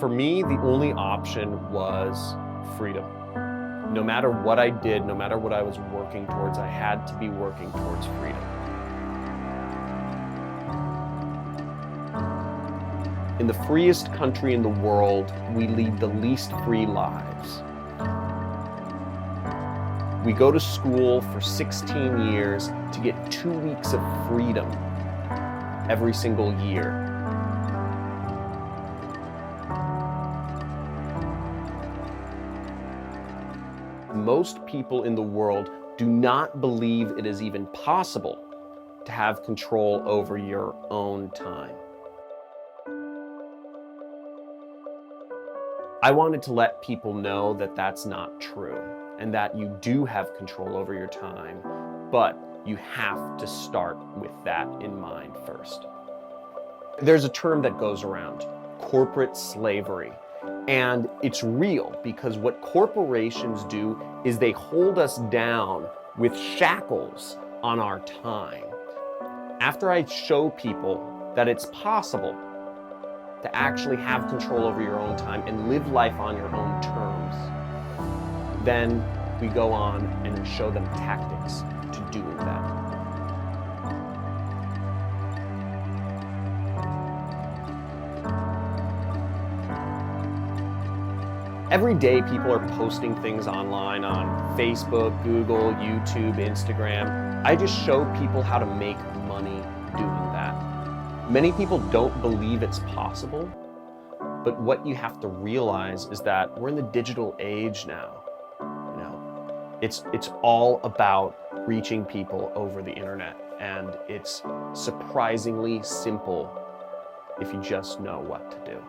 For me, the only option was freedom. No matter what I did, no matter what I was working towards, I had to be working towards freedom. In the freest country in the world, we lead the least free lives. We go to school for 16 years to get 2 weeks of freedom every single year. Most people in the world do not believe it is even possible to have control over your own time. I wanted to let people know that that's not true and that you do have control over your time, but you have to start with that in mind first. There's a term that goes around, corporate slavery. And it's real because what corporations do is they hold us down with shackles on our time. After I show people that it's possible to actually have control over your own time and live life on your own terms, then we go on and show them tactics to doing that. Every day, people are posting things online on Facebook, Google, YouTube, Instagram. I just show people how to make money doing that. Many people don't believe it's possible, but what you have to realize is that we're in the digital age now. It's all about reaching people over the internet, and it's surprisingly simple if you just know what to do.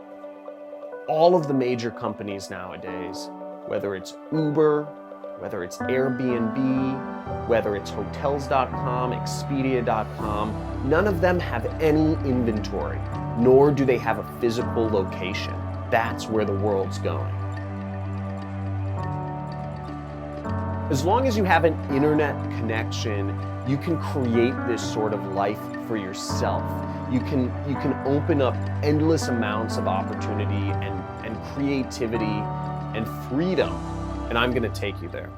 All of the major companies nowadays, whether it's Uber, whether it's Airbnb, whether it's Hotels.com, Expedia.com, none of them have any inventory, nor do they have a physical location. That's where the world's going. As long as you have an internet connection, you can create this sort of life for yourself. You can open up endless amounts of opportunity and creativity and freedom, and I'm going to take you there.